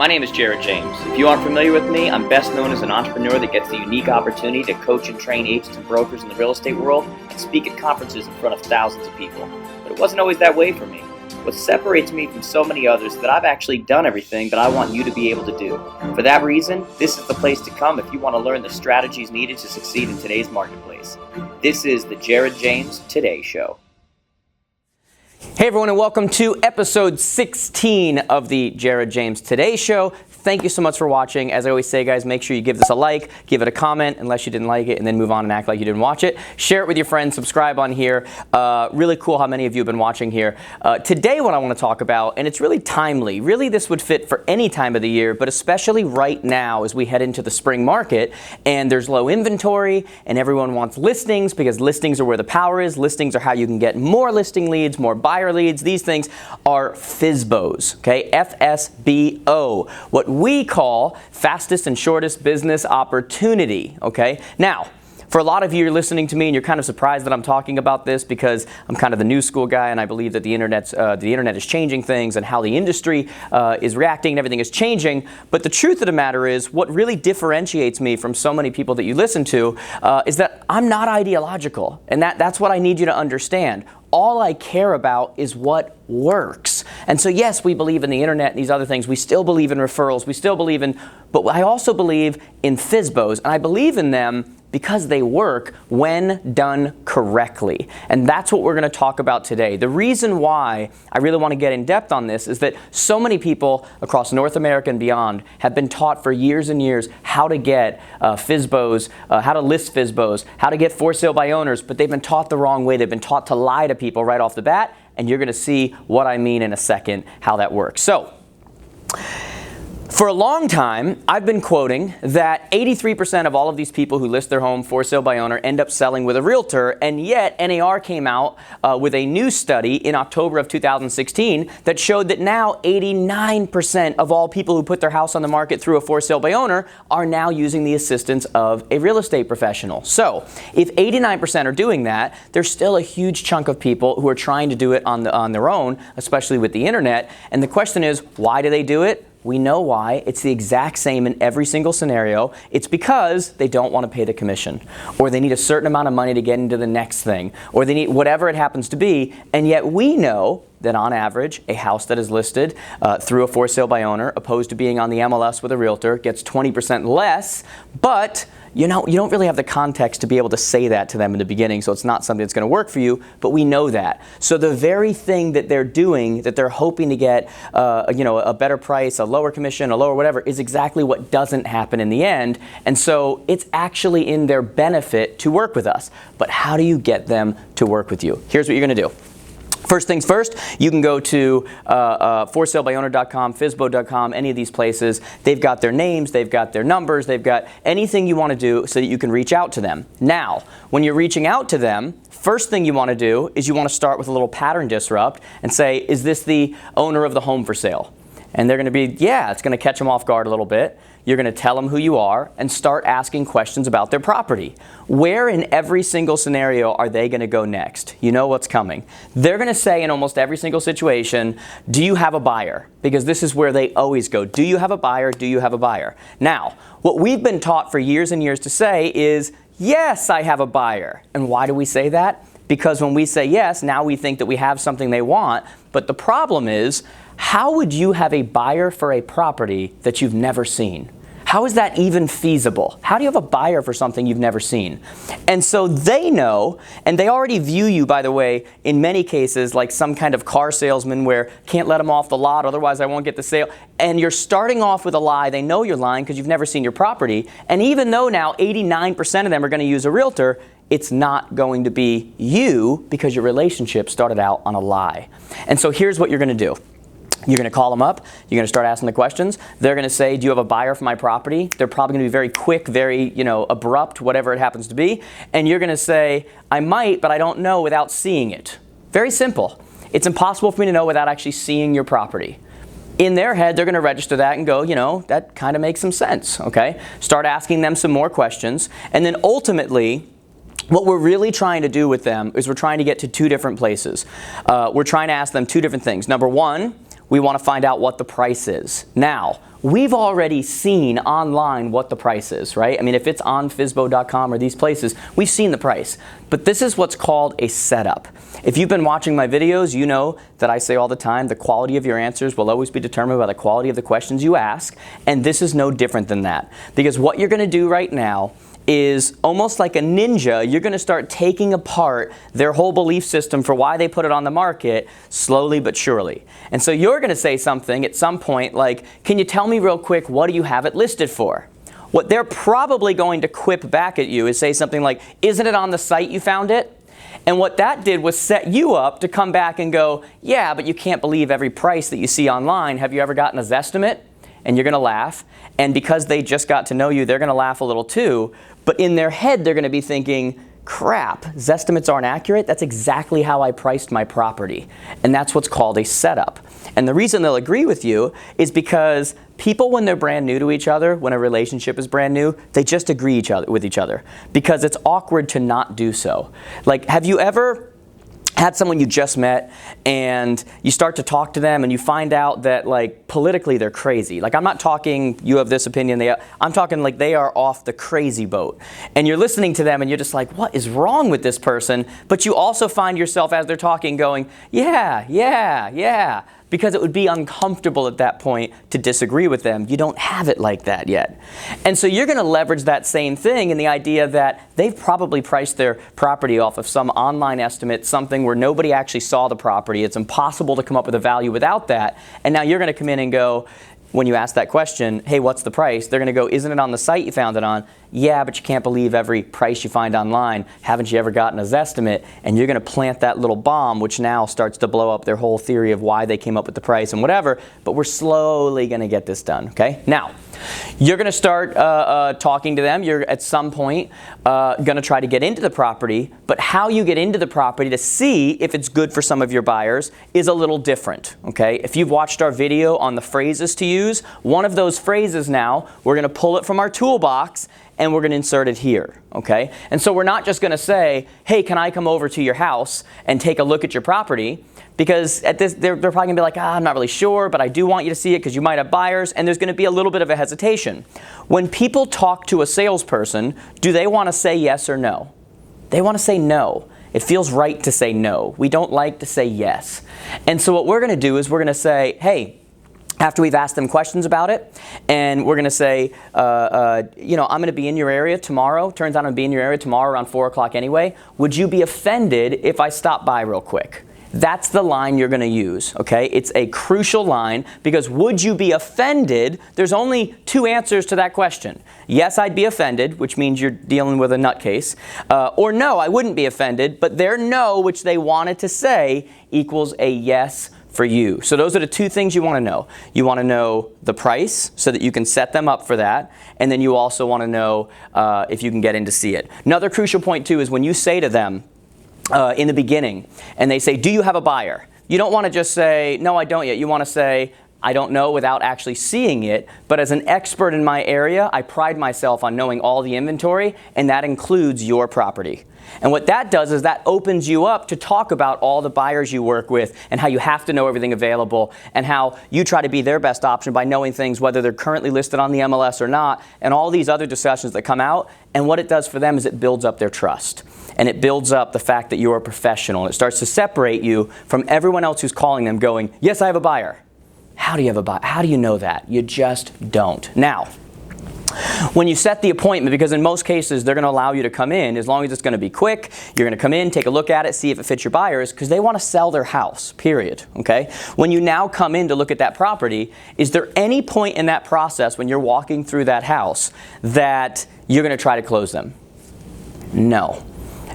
My name is Jared James. If you aren't familiar with me, I'm best known as an entrepreneur that gets the unique opportunity to coach and train agents and brokers in the real estate world and speak at conferences in front of thousands of people. But it wasn't always that way for me. What separates me from so many others is that I've actually done everything that I want you to be able to do. For that reason, this is the place to come if you want to learn the strategies needed to succeed in today's marketplace. This is the Jared James Today Show. Hey everyone, and welcome to episode 16 of the Jared James Today Show. Thank you so much for watching. As I always say, guys, make sure you give this a like, give it a comment unless you didn't like it, and then move on and act like you didn't watch it. Share it with your friends, subscribe on here. Really cool how many of you have been watching here. Today what I want to talk about, and it's really timely, really this would fit for any time of the year, but especially right now as we head into the spring market and there's low inventory and everyone wants listings because listings are where the power is. Listings are how you can get more listing leads, more buyer leads. These things are FSBOs, okay? FSBO. What we call fastest and shortest business opportunity, okay? Now, for a lot of you, you're listening to me and you're kind of surprised that I'm talking about this because I'm kind of the new school guy and I believe that the internet is changing things and how the industry is reacting and everything is changing. But the truth of the matter is what really differentiates me from so many people that you listen to is that I'm not ideological, and that's what I need you to understand. All I care about is what works. And so yes, we believe in the internet and these other things. We still believe in referrals. We still believe in, but I also believe in FSBOs, and I believe in them because they work when done correctly. And that's what we're going to talk about today. The reason why I really want to get in depth on this is that so many people across North America and beyond have been taught for years and years how to get FSBOs, how to list FSBOs, how to get for sale by owners, but they've been taught the wrong way. They've been taught to lie to people right off the bat, and you're going to see what I mean in a second, how that works. So, for a long time, I've been quoting that 83% of all of these people who list their home for sale by owner end up selling with a realtor, and yet NAR came out with a new study in October of 2016 that showed that now 89% of all people who put their house on the market through a for sale by owner are now using the assistance of a real estate professional. So if 89% are doing that, there's still a huge chunk of people who are trying to do it on their own, especially with the internet. And the question is, why do they do it? We know why. It's the exact same in every single scenario. It's because they don't want to pay the commission, or they need a certain amount of money to get into the next thing, or they need whatever it happens to be. And yet we know that on average, a house that is listed through a for sale by owner, opposed to being on the MLS with a realtor, gets 20% less, but you don't really have the context to be able to say that to them in the beginning, so it's not something that's going to work for you, but we know that. So the very thing that they're doing, that they're hoping to get a better price, a lower commission, a lower whatever, is exactly what doesn't happen in the end. And so it's actually in their benefit to work with us. But how do you get them to work with you? Here's what you're going to do. First things first, you can go to forsalebyowner.com, FSBO.com, any of these places. They've got their names, they've got their numbers, they've got anything you want to do so that you can reach out to them. Now, when you're reaching out to them, first thing you want to do is you want to start with a little pattern disrupt and say, is this the owner of the home for sale? And they're going to be, yeah, it's going to catch them off guard a little bit. You're going to tell them who you are and start asking questions about their property. Where in every single scenario are they going to go next? You know what's coming. They're going to say in almost every single situation, do you have a buyer? Because this is where they always go. Do you have a buyer? Do you have a buyer? Now, what we've been taught for years and years to say is, yes, I have a buyer. And why do we say that? Because when we say yes, now we think that we have something they want. But the problem is, how would you have a buyer for a property that you've never seen? How is that even feasible? How do you have a buyer for something you've never seen? And so they know, and they already view you, by the way, in many cases, like some kind of car salesman where can't let them off the lot, otherwise I won't get the sale. And you're starting off with a lie. They know you're lying because you've never seen your property. And even though now 89% of them are going to use a realtor, it's not going to be you because your relationship started out on a lie. And so here's what you're going to do. You're going to call them up. You're going to start asking the questions. They're going to say, do you have a buyer for my property? They're probably going to be very quick, very, abrupt, whatever it happens to be. And you're going to say, I might, but I don't know without seeing it. Very simple. It's impossible for me to know without actually seeing your property. In their head, they're going to register that and go, that kind of makes some sense, okay? Start asking them some more questions. And then ultimately, what we're really trying to do with them is we're trying to get to two different places. We're trying to ask them two different things. Number one, we want to find out what the price is. Now, we've already seen online what the price is, right? I mean, if it's on FSBO.com or these places, we've seen the price. But this is what's called a setup. If you've been watching my videos, you know that I say all the time, the quality of your answers will always be determined by the quality of the questions you ask, and this is no different than that. Because what you're going to do right now is almost like a ninja, you're going to start taking apart their whole belief system for why they put it on the market slowly but surely. And so you're going to say something at some point like, can you tell me real quick, what do you have it listed for? What they're probably going to quip back at you is say something like, isn't it on the site you found it? And what that did was set you up to come back and go, yeah, but you can't believe every price that you see online. Have you ever gotten a Zestimate? And you're going to laugh. And because they just got to know you, they're going to laugh a little too. But in their head, they're going to be thinking, crap, Zestimates aren't accurate. That's exactly how I priced my property. And that's what's called a setup. And the reason they'll agree with you is because people, when they're brand new to each other, when a relationship is brand new, they just agree with each other because it's awkward to not do so. Like, have you ever had someone you just met and you start to talk to them and you find out that, like, politically they're crazy? Like, I'm not talking you have this opinion, I'm talking like they are off the crazy boat. And you're listening to them and you're just like, what is wrong with this person? But you also find yourself as they're talking going, yeah, yeah, yeah. Because it would be uncomfortable at that point to disagree with them. You don't have it like that yet. And so you're going to leverage that same thing in the idea that they've probably priced their property off of some online estimate, something where nobody actually saw the property. It's impossible to come up with a value without that. And now you're going to come in and go, when you ask that question, hey, what's the price? They're going to go, isn't it on the site you found it on? Yeah, but you can't believe every price you find online. Haven't you ever gotten a Zestimate? And you're going to plant that little bomb, which now starts to blow up their whole theory of why they came up with the price and whatever. But we're slowly going to get this done, okay? Now, you're going to start talking to them. You're at some point going to try to get into the property. But how you get into the property to see if it's good for some of your buyers is a little different, okay? If you've watched our video on the phrases to use, one of those phrases now, we're going to pull it from our toolbox and we're going to insert it here, okay? And so we're not just going to say, hey, can I come over to your house and take a look at your property? Because at this, they're probably going to be like, I'm not really sure, but I do want you to see it because you might have buyers, and there's going to be a little bit of a hesitation. When people talk to a salesperson, do they want to say yes or no? They want to say no. It feels right to say no. We don't like to say yes. And so what we're going to do is we're going to say, hey, after we've asked them questions about it, and we're going to say, you know, I'm going to be in your area tomorrow. Turns out I'm going to be in your area tomorrow around 4 o'clock anyway. Would you be offended if I stop by real quick? That's the line you're going to use, okay? It's a crucial line because would you be offended? There's only two answers to that question. Yes, I'd be offended, which means you're dealing with a nutcase. Or no, I wouldn't be offended, but their no, which they wanted to say, equals a yes for you. So those are the two things you want to know. You want to know the price so that you can set them up for that. And then you also want to know if you can get in to see it. Another crucial point too is when you say to them in the beginning and they say, do you have a buyer? You don't want to just say, no, I don't yet. You want to say, I don't know without actually seeing it, but as an expert in my area, I pride myself on knowing all the inventory, and that includes your property. And what that does is that opens you up to talk about all the buyers you work with and how you have to know everything available and how you try to be their best option by knowing things whether they're currently listed on the MLS or not and all these other discussions that come out. And what it does for them is it builds up their trust. And it builds up the fact that you're a professional. And it starts to separate you from everyone else who's calling them going, yes, I have a buyer. How do you have a buyer? How do you know that? You just don't. Now, when you set the appointment, because in most cases they're going to allow you to come in as long as it's going to be quick, you're going to come in, take a look at it, see if it fits your buyers, because they want to sell their house, period, okay? When you now come in to look at that property, is there any point in that process when you're walking through that house that you're going to try to close them? No.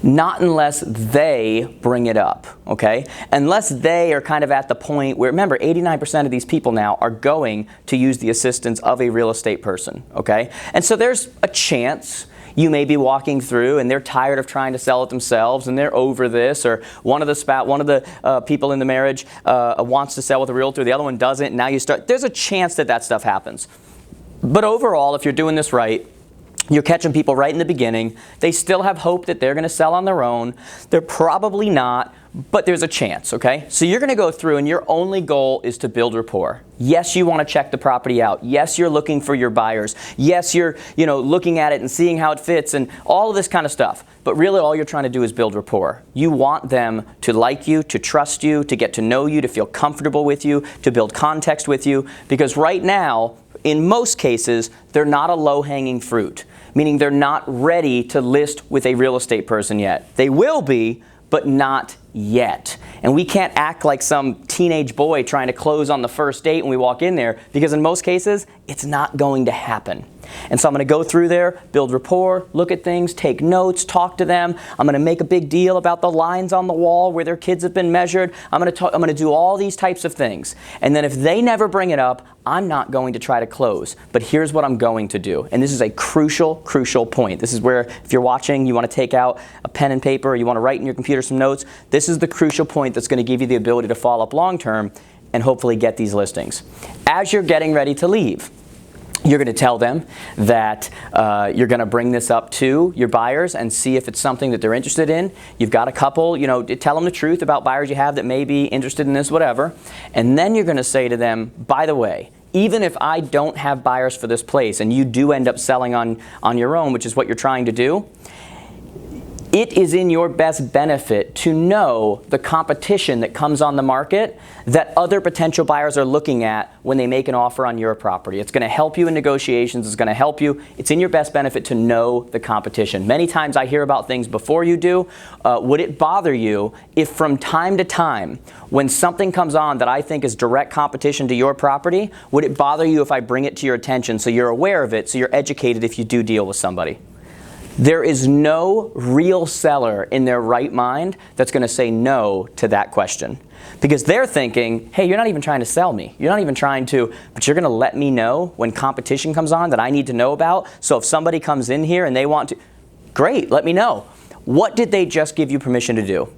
Not unless they bring it up, okay? Unless they are kind of at the point where, remember, 89% of these people now are going to use the assistance of a real estate person, okay? And so there's a chance you may be walking through and they're tired of trying to sell it themselves and they're over this, or one of the people in the marriage wants to sell with a realtor, the other one doesn't, and now you start, there's a chance that that stuff happens. But overall, if you're doing this right, You're catching people right in the beginning. They still have hope that they're going to sell on their own. They're probably not, but there's a chance, okay? So you're going to go through and your only goal is to build rapport. Yes, you want to check the property out. Yes, you're looking for your buyers. Yes, you're, looking at it and seeing how it fits and all of this kind of stuff. But really all you're trying to do is build rapport. You want them to like you, to trust you, to get to know you, to feel comfortable with you, to build context with you. Because right now, in most cases, they're not a low-hanging fruit, meaning they're not ready to list with a real estate person yet. They will be, but not yet. And we can't act like some teenage boy trying to close on the first date when we walk in there, because in most cases, it's not going to happen. And so I'm going to go through there, build rapport, look at things, take notes, talk to them. I'm going to make a big deal about the lines on the wall where their kids have been measured. I'm going to do all these types of things. And then if they never bring it up, I'm not going to try to close. But here's what I'm going to do. And this is a crucial, crucial point. This is where, if you're watching, you want to take out a pen and paper, or you want to write in your computer some notes. This is the crucial point that's going to give you the ability to follow up long term and hopefully get these listings. As you're getting ready to leave, you're going to tell them that you're going to bring this up to your buyers and see if it's something that they're interested in. You've got a couple, tell them the truth about buyers you have that may be interested in this, whatever. And then you're going to say to them, by the way, even if I don't have buyers for this place and you do end up selling on your own, which is what you're trying to do, it is in your best benefit to know the competition that comes on the market that other potential buyers are looking at when they make an offer on your property. It's going to help you in negotiations. It's going to help you. It's in your best benefit to know the competition. Many times I hear about things before you do. Would it bother you if from time to time, when something comes on that I think is direct competition to your property, would it bother you if I bring it to your attention so you're aware of it, so you're educated if you do deal with somebody? There is no real seller in their right mind that's going to say no to that question. Because they're thinking, hey, you're not even trying to sell me. You're not even trying to, but you're going to let me know when competition comes on that I need to know about. So if somebody comes in here and they want to, great, let me know. What did they just give you permission to do?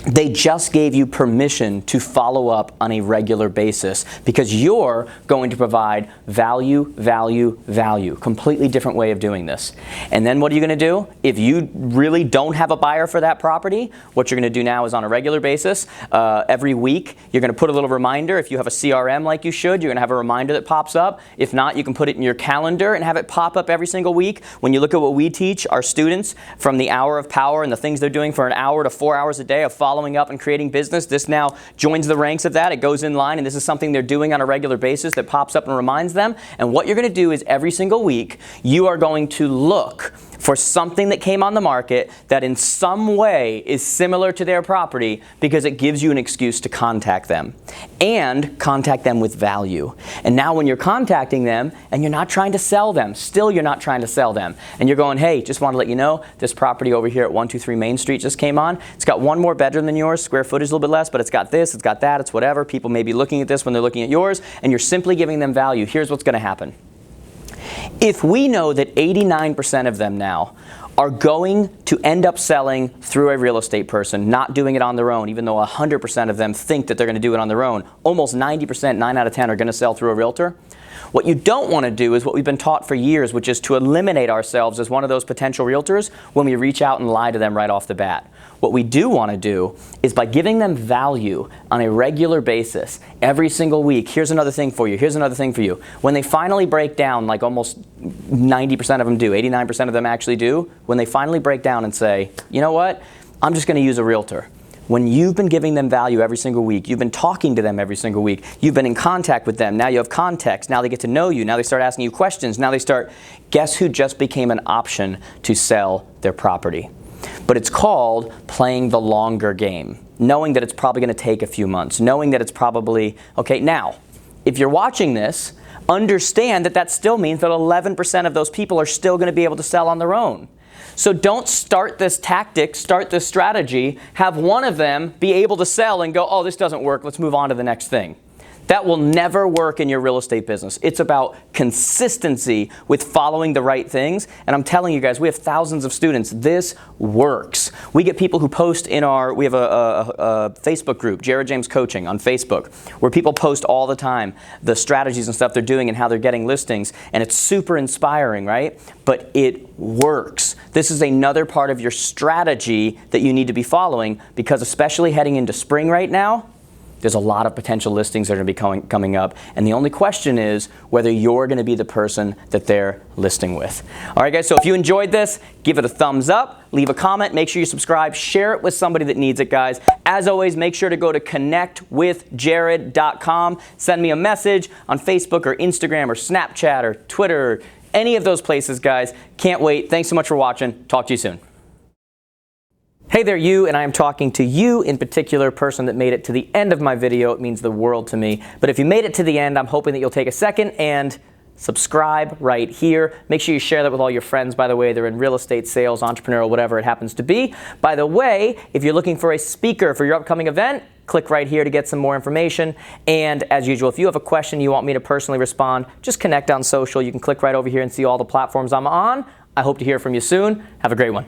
They just gave you permission to follow up on a regular basis because you're going to provide value, value, value. Completely different way of doing this. And then what are you going to do? If you really don't have a buyer for that property, what you're going to do now is on a regular basis, every week, you're going to put a little reminder. If you have a CRM like you should, you're going to have a reminder that pops up. If not, you can put it in your calendar and have it pop up every single week. When you look at what we teach our students from the hour of power and the things they're doing for an hour to 4 hours a day of following up and creating business, this now joins the ranks of that. It goes in line, and this is something they're doing on a regular basis that pops up and reminds them. And what you're going to do is every single week, you are going to look for something that came on the market that in some way is similar to their property because it gives you an excuse to contact them and contact them with value. And now when you're contacting them and you're not trying to sell them, still you're not trying to sell them, and you're going, hey, just want to let you know this property over here at 123 Main Street just came on. It's got one more bedroom than yours, square footage a little bit less, but it's got this, it's got that, it's whatever. People may be looking at this when they're looking at yours, and you're simply giving them value. Here's what's going to happen. If we know that 89% of them now are going to end up selling through a real estate person, not doing it on their own, even though 100% of them think that they're going to do it on their own, almost 90%, 9 out of 10 are going to sell through a realtor. What you don't want to do is what we've been taught for years, which is to eliminate ourselves as one of those potential realtors when we reach out and lie to them right off the bat. What we do want to do is by giving them value on a regular basis, every single week, here's another thing for you, here's another thing for you. When they finally break down, like almost 90% of them do, 89% of them actually do, when they finally break down and say, you know what, I'm just going to use a realtor. When you've been giving them value every single week, you've been talking to them every single week, you've been in contact with them, now you have context, now they get to know you, now they start asking you questions, now they start, guess who just became an option to sell their property? But it's called playing the longer game, knowing that it's probably going to take a few months, knowing that it's probably, okay, now, if you're watching this, understand that that still means that 11% of those people are still going to be able to sell on their own. So don't start this tactic, start this strategy, have one of them be able to sell and go, oh, this doesn't work, let's move on to the next thing. That will never work in your real estate business. It's about consistency with following the right things. And I'm telling you guys, we have thousands of students. This works. We get people who post in we have a Facebook group, Jared James Coaching on Facebook, where people post all the time the strategies and stuff they're doing and how they're getting listings. And it's super inspiring, right? But it works. This is another part of your strategy that you need to be following, because especially heading into spring right now, there's a lot of potential listings that are going to be coming up. And the only question is whether you're going to be the person that they're listing with. All right, guys, so if you enjoyed this, give it a thumbs up, leave a comment, make sure you subscribe, share it with somebody that needs it, guys. As always, make sure to go to connectwithjared.com. Send me a message on Facebook or Instagram or Snapchat or Twitter, or any of those places, guys. Can't wait. Thanks so much for watching. Talk to you soon. Hey there, you, and I am talking to you in particular, person that made it to the end of my video. It means the world to me. But if you made it to the end, I'm hoping that you'll take a second and subscribe right here. Make sure you share that with all your friends, by the way. They're in real estate, sales, entrepreneurial, whatever it happens to be. By the way, if you're looking for a speaker for your upcoming event, click right here to get some more information. And as usual, if you have a question you want me to personally respond, just connect on social. You can click right over here and see all the platforms I'm on. I hope to hear from you soon. Have a great one.